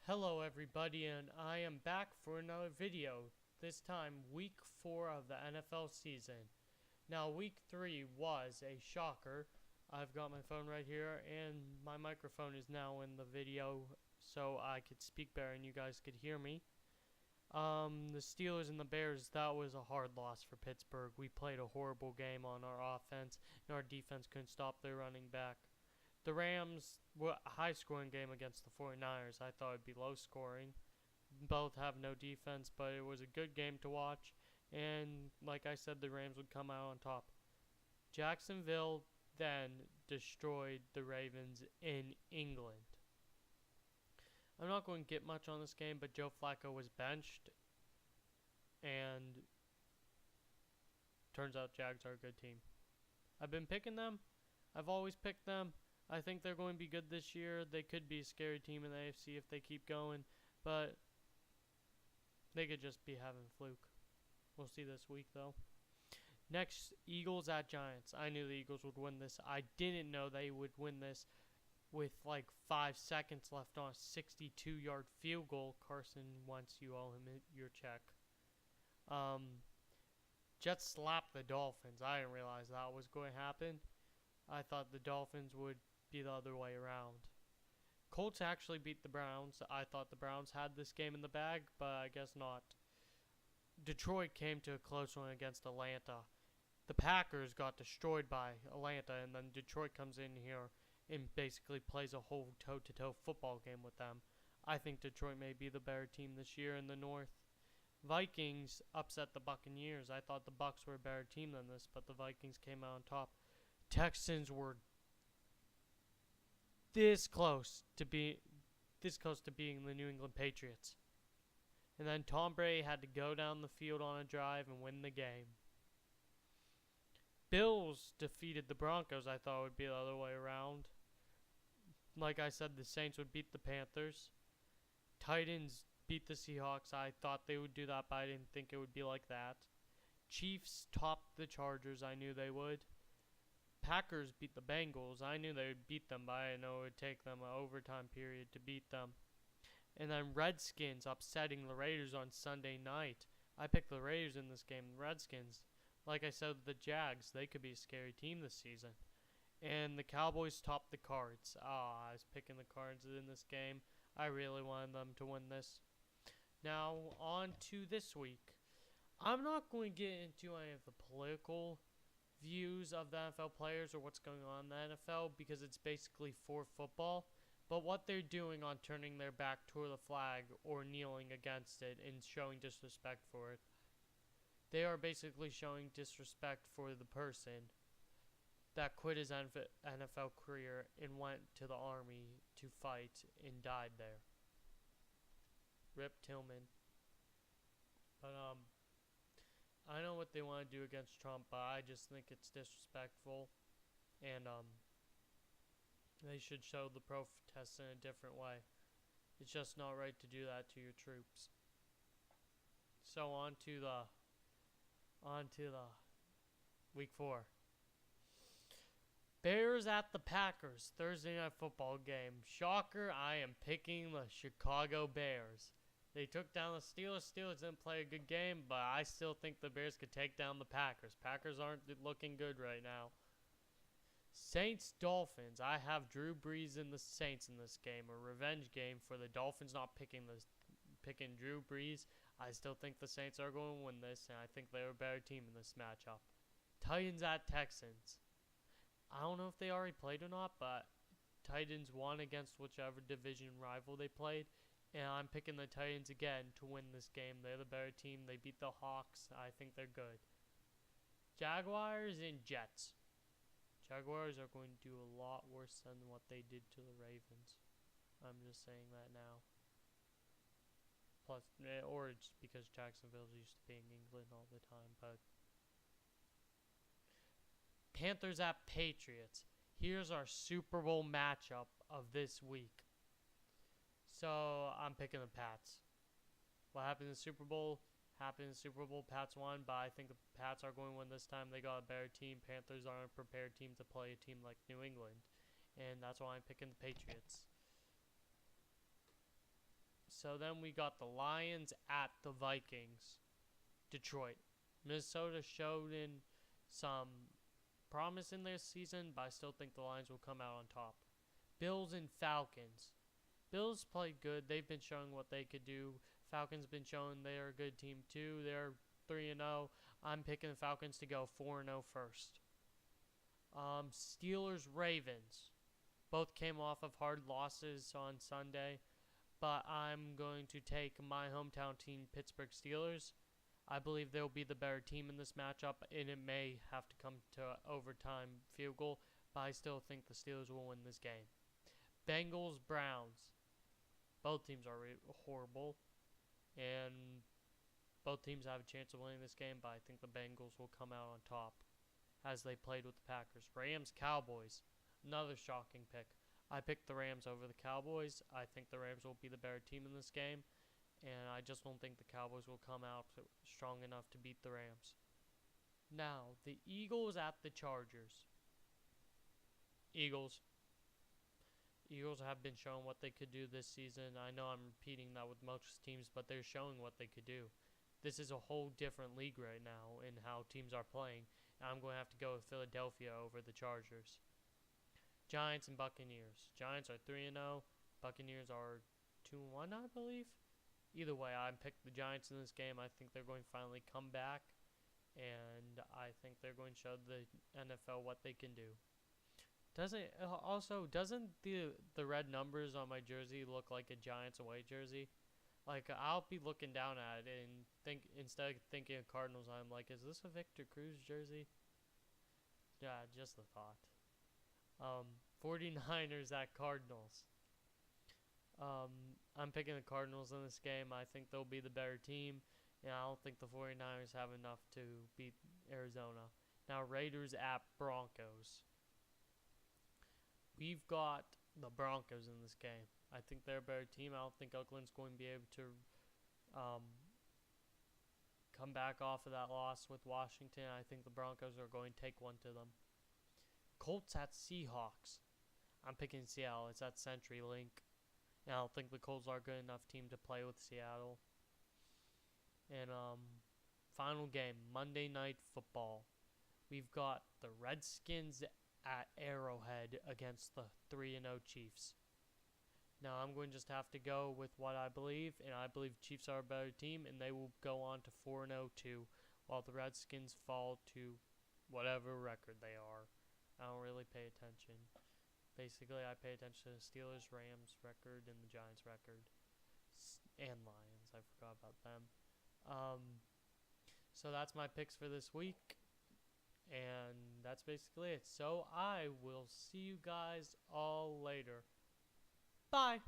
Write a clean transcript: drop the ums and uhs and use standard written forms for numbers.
Hello everybody, and I am back for another video, this time week 4 of the NFL season. Now week 3 was a shocker. I've got my phone right here and my microphone is now in the video so I could speak better and you guys could hear me. The Steelers and the Bears, that was a hard loss for Pittsburgh. We played a horrible game on our offense and our defense couldn't stop their running back. The Rams were a high-scoring game against the 49ers. I thought it'd be low-scoring. Both have no defense, but it was a good game to watch. And like I said, the Rams would come out on top. Jacksonville then destroyed the Ravens in England. I'm not going to get much on this game, but Joe Flacco was benched. And turns out Jags are a good team. I've been picking them. I've always picked them. I think they're going to be good this year. They could be a scary team in the AFC if they keep going, but they could just be having a fluke. We'll see this week, though. Next, Eagles at Giants. I knew the Eagles would win this. I didn't know they would win this with like 5 seconds left on a 62-yard field goal. Carson Wentz, you owe him your check. Jets slapped the Dolphins. I didn't realize that was going to happen. I thought the Dolphins would be the other way around. Colts actually beat the Browns. I thought the Browns had this game in the bag, but I guess not. Detroit came to a close one against Atlanta. The Packers got destroyed by Atlanta, and then Detroit comes in here and basically plays a whole toe-to-toe football game with them. I think Detroit may be the better team this year in the North. Vikings upset the Buccaneers. I thought the Bucs were a better team than this, but the Vikings came out on top. Texans were this close to being the New England Patriots. And then Tom Brady had to go down the field on a drive and win the game. Bills defeated the Broncos. I thought it would be the other way around. Like I said, the Saints would beat the Panthers. Titans beat the Seahawks. I thought they would do that, but I didn't think it would be like that. Chiefs topped the Chargers. I knew they would. Packers beat the Bengals. I knew they would beat them, but I didn't know it would take them an overtime period to beat them. And then Redskins upsetting the Raiders on Sunday night. I picked the Raiders in this game. The Redskins, like I said, the Jags, they could be a scary team this season. And the Cowboys topped the Cards. I was picking the Cards in this game. I really wanted them to win this. Now, on to this week. I'm not going to get into any of the political views of the NFL players or what's going on in the NFL because it's basically for football. But what they're doing on turning their back toward the flag or kneeling against it and showing disrespect for it, they are basically showing disrespect for the person that quit his NFL career and went to the army to fight and died there. Rip Tillman. But I know what they want to do against Trump, but I just think it's disrespectful, and they should show the protests in a different way. It's just not right to do that to your troops. So on to the week 4. Bears at the Packers, Thursday night football game. Shocker, I am picking the Chicago Bears. They took down the Steelers. Steelers didn't play a good game, but I still think the Bears could take down the Packers. Packers aren't looking good right now. Saints Dolphins. I have Drew Brees and the Saints in this game. A revenge game for the Dolphins not picking Drew Brees. I still think the Saints are going to win this, and I think they're a better team in this matchup. Titans at Texans. I don't know if they already played or not, but Titans won against whichever division rival they played. And I'm picking the Titans again to win this game. They're the better team. They beat the Hawks. I think they're good. Jaguars and Jets. Jaguars are going to do a lot worse than what they did to the Ravens. I'm just saying that now. Plus, or it's because Jacksonville's used to being England all the time. But Panthers at Patriots. Here's our Super Bowl matchup of this week. So, I'm picking the Pats. What happened in the Super Bowl? Happened in the Super Bowl. Pats won, but I think the Pats are going to win this time. They got a better team. Panthers aren't a prepared team to play a team like New England. And that's why I'm picking the Patriots. So then we got the Lions at the Vikings. Detroit. Minnesota showed in some promise in their season, but I still think the Lions will come out on top. Bills and Falcons. Bills played good. They've been showing what they could do. Falcons been showing they're a good team too. They're 3-0. I'm picking the Falcons to go 4-0 first. Steelers Ravens. Both came off of hard losses on Sunday, but I'm going to take my hometown team, Pittsburgh Steelers. I believe they'll be the better team in this matchup, and it may have to come to overtime field goal, but I still think the Steelers will win this game. Bengals Browns. Both teams are horrible, and both teams have a chance of winning this game, but I think the Bengals will come out on top as they played with the Packers. Rams Cowboys. Another shocking pick. I picked the Rams over the Cowboys. I think the Rams will be the better team in this game, and I just don't think the Cowboys will come out strong enough to beat the Rams. Now, the Eagles at the Chargers. Eagles. Eagles have been showing what they could do this season. I know I'm repeating that with most teams, but they're showing what they could do. This is a whole different league right now in how teams are playing, and I'm going to have to go with Philadelphia over the Chargers. Giants and Buccaneers. Giants are 3-0. Buccaneers are 2-1, I believe. Either way, I picked the Giants in this game. I think they're going to finally come back, and I think they're going to show the NFL what they can do. Doesn't the red numbers on my jersey look like a Giants away jersey? Like, I'll be looking down at it and instead of thinking of Cardinals, I'm like, is this a Victor Cruz jersey? Yeah, just a thought. 49ers at Cardinals. I'm picking the Cardinals in this game. I think they'll be the better team, and I don't think the 49ers have enough to beat Arizona. Now, Raiders at Broncos. We've got the Broncos in this game. I think they're a better team. I don't think Oakland's going to be able to come back off of that loss with Washington. I think the Broncos are going to take one to them. Colts at Seahawks. I'm picking Seattle. It's at CenturyLink. And I don't think the Colts are a good enough team to play with Seattle. And final game, Monday Night Football. We've got the Redskins at Arrowhead against the 3-0 Chiefs. Now I'm going to just have to go with what I believe, and I believe Chiefs are a better team, and they will go on to 4-0 too, while the Redskins fall to whatever record they are. I don't really pay attention. Basically, I pay attention to the Steelers, Rams record, and the Giants record. And Lions. I forgot about them. So that's my picks for this week. And that's basically it. So I will see you guys all later. Bye.